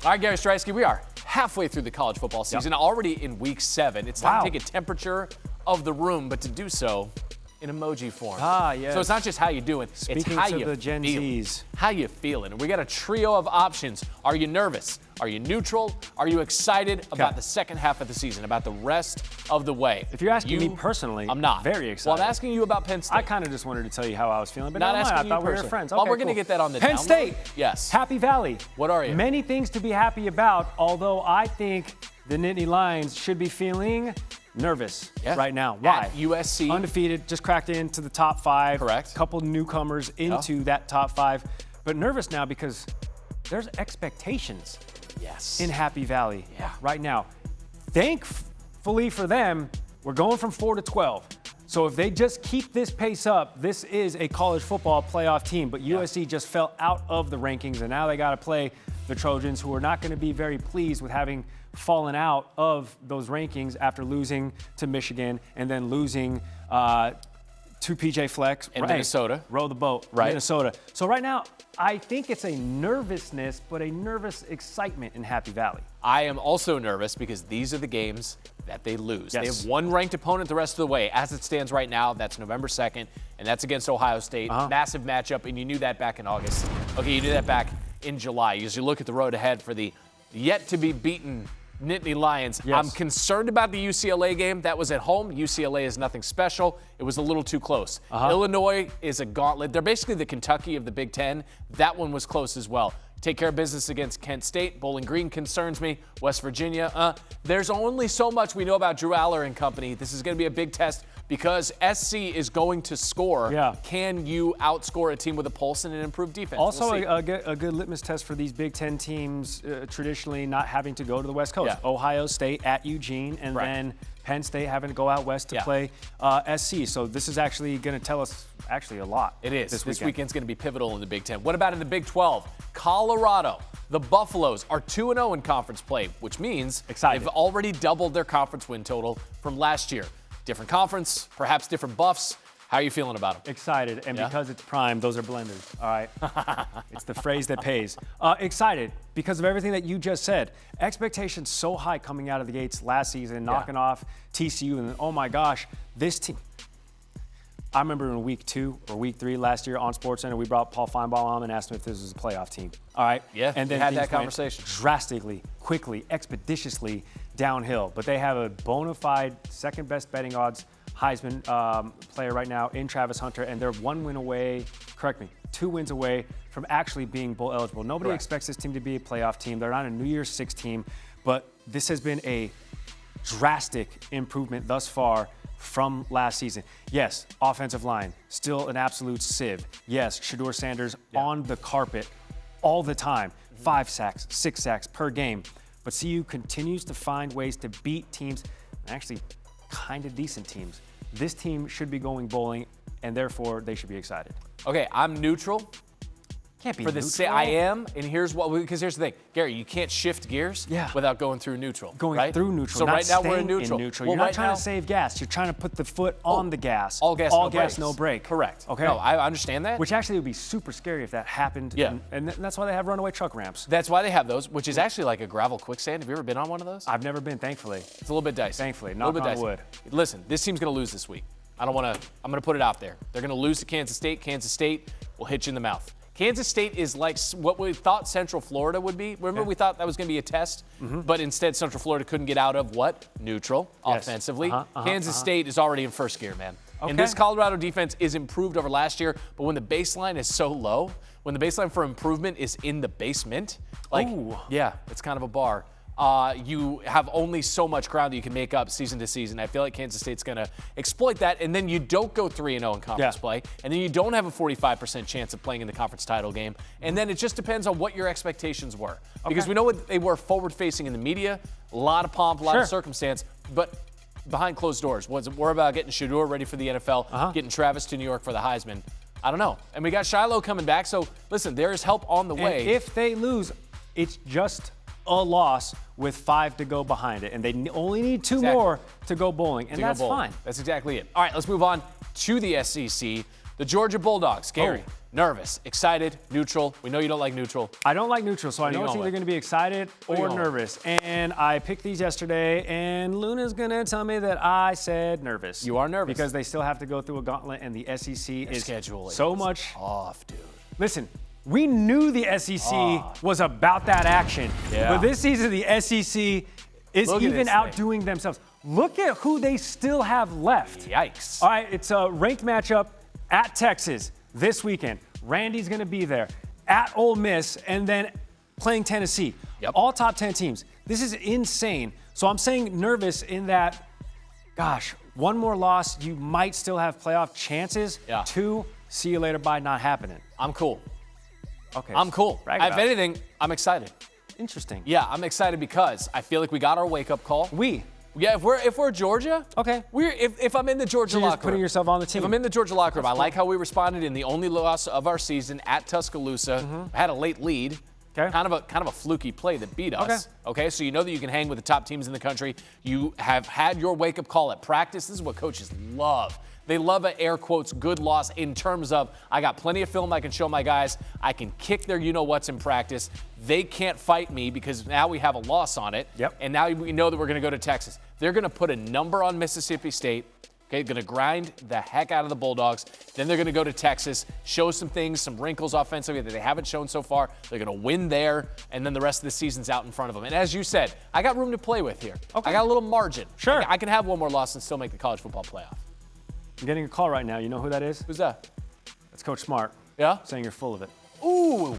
All right, Gary Striewski, we are halfway through the college football season, already in week 7. It's time to take a temperature of the room, but to do so in emoji form. Yes. So it's not just how you doing, it's how you the Gen feeling. Zs. How you feeling? And we got a trio of options. Are you nervous? Are you neutral? Are you excited about the second half of the season, about the rest of the way? If you're asking me personally, I'm not. Very excited. Well, I'm asking you about Penn State. I kind of just wanted to tell you how I was feeling, but not I asking you thought we personally. were friends. Well, Okay, we're going to get that on the Penn download. State. Yes. Happy Valley. What are you? Many things to be happy about, although I think the Nittany Lions should be feeling nervous right now. Why? At USC. Undefeated, just cracked into the top 5. Correct. Couple newcomers into that top 5. But nervous now because there's expectations in Happy Valley right now. Thankfully for them, we're going from 4 to 12. So if they just keep this pace up, this is a college football playoff team. But USC just fell out of the rankings, and now they got to play the Trojans, who are not going to be very pleased with having fallen out of those rankings after losing to Michigan and then losing to PJ Fleck. In Minnesota. Row the boat. Minnesota. So right now, I think it's a nervousness, but a nervous excitement in Happy Valley. I am also nervous because these are the games that they lose. They have one ranked opponent the rest of the way. As it stands right now, that's November 2nd, and that's against Ohio State. Massive matchup, and you knew that back in August. Okay, you knew that back in July. As you look at the road ahead for the yet-to-be-beaten Nittany Lions. I'm concerned about the UCLA game. That was at home. UCLA is nothing special. It was a little too close. Illinois is a gauntlet. They're basically the Kentucky of the Big Ten. That one was close as well. Take care of business against Kent State. Bowling Green concerns me. West Virginia. There's only so much we know about Drew Aller and company. This is going to be a big test because SC is going to score. Can you outscore a team with a pulse and an improved defense? Also, a good litmus test for these Big Ten teams traditionally not having to go to the West Coast. Ohio State at Eugene, and then Penn State having to go out west to play SC. So this is actually going to tell us a lot. It is. This weekend's going to be pivotal in the Big Ten. What about in the Big 12? Colorado. The Buffaloes are 2-0 in conference play, which means they've already doubled their conference win total from last year. Different conference, perhaps different buffs. How are you feeling about them? Excited, and because it's prime, those are blenders, all right? It's the phrase that pays. Excited because of everything that you just said. Expectations so high coming out of the gates last season, knocking off TCU, and then, oh my gosh, this team. I remember in week 2 or week 3 last year on SportsCenter, we brought Paul Feinbaum on and asked him if this was a playoff team. All right? Yeah, and then had that conversation. Drastically, quickly, expeditiously downhill. But they have a bona fide second best betting odds Heisman player right now in Travis Hunter, and they're 1 win away, 2 wins away from actually being bowl eligible. Nobody expects this team to be a playoff team. They're not a New Year's 6 team, but this has been a drastic improvement thus far from last season. Yes, offensive line, still an absolute sieve. Yes, Shedeur Sanders on the carpet all the time. 5 sacks, 6 sacks per game. But CU continues to find ways to beat teams, actually kind of decent teams. This team should be going bowling, and therefore they should be excited. Okay, I'm neutral. Can't be neutral. I am, and here's what, because here's the thing. Gary, you can't shift gears without going through neutral. Going through neutral. So right now we're in neutral. Well, you're not trying to save gas. You're trying to put the foot on the gas. All gas, no brake. Correct. Okay. No, I understand that. Which actually would be super scary if that happened. Yeah. And that's why they have runaway truck ramps. That's why they have those, which is actually like a gravel quicksand. Have you ever been on one of those? I've never been, thankfully. It's a little bit dicey. Thankfully, knock on wood. Listen, this team's going to lose this week. I'm going to put it out there. They're going to lose to Kansas State. Kansas State will hit you in the mouth. Kansas State is like what we thought Central Florida would be. Remember, we thought that was going to be a test, but instead Central Florida couldn't get out of what? Neutral, offensively. Kansas State is already in first gear, man. And this Colorado defense is improved over last year, but when the baseline is so low, when the baseline for improvement is in the basement, it's kind of a bar. You have only so much ground that you can make up season to season. I feel like Kansas State's going to exploit that, and then you don't go 3-0 in conference play, and then you don't have a 45% chance of playing in the conference title game, and then it just depends on what your expectations were. Because we know what they were forward-facing in the media, a lot of pomp, a lot of circumstance, but behind closed doors, was it more about getting Shedeur ready for the NFL, getting Travis to New York for the Heisman? I don't know. And we got Shiloh coming back, so listen, there is help on the way. If they lose, it's just a loss with 5 to go behind it, and they only need 2 more to go bowling, and that's fine. That's exactly it. All right, let's move on to the SEC. The Georgia Bulldogs, Gary. Oh. Nervous, excited, neutral. We know you don't like neutral. I don't like neutral, so I know it's either going to be excited or nervous. And I picked these yesterday, and Luna's going to tell me that I said nervous. You are nervous. Because they still have to go through a gauntlet, and the SEC Their is schedule so is much off, dude. Listen, we knew the SEC was about that action. Yeah. But this season, the SEC is even outdoing themselves. Look at who they still have left. Yikes. All right, it's a ranked matchup at Texas this weekend. Randy's going to be there. At Ole Miss, and then playing Tennessee. Yep. All top 10 teams. This is insane. So I'm saying nervous in that, gosh, one more loss, you might still have playoff chances. Yeah. 2, see you later, bye, not happening. I'm cool. Okay. I'm cool. If anything, I'm excited. Interesting. Yeah, I'm excited because I feel like we got our wake-up call. Yeah, if we're Georgia, okay. If I'm in the Georgia You're locker just putting yourself on the team. If I'm in the Georgia locker room, I like how we responded in the only loss of our season at Tuscaloosa. Had a late lead. Okay. Kind of a fluky play that beat us. Okay, so you know that you can hang with the top teams in the country. You have had your wake-up call at practice. This is what coaches love. They love an air quotes good loss in terms of I got plenty of film I can show my guys. I can kick their you-know-whats in practice. They can't fight me because now we have a loss on it. Yep. And now we know that we're going to go to Texas. They're going to put a number on Mississippi State. Okay, going to grind the heck out of the Bulldogs. Then they're going to go to Texas, show some things, some wrinkles offensively that they haven't shown so far. They're going to win there, and then the rest of the season's out in front of them. And as you said, I got room to play with here. Okay. I got a little margin. Sure. I can have one more loss and still make the college football playoff. I'm getting a call right now. You know who that is? Who's that? That's Coach Smart. Yeah? Saying you're full of it. Ooh,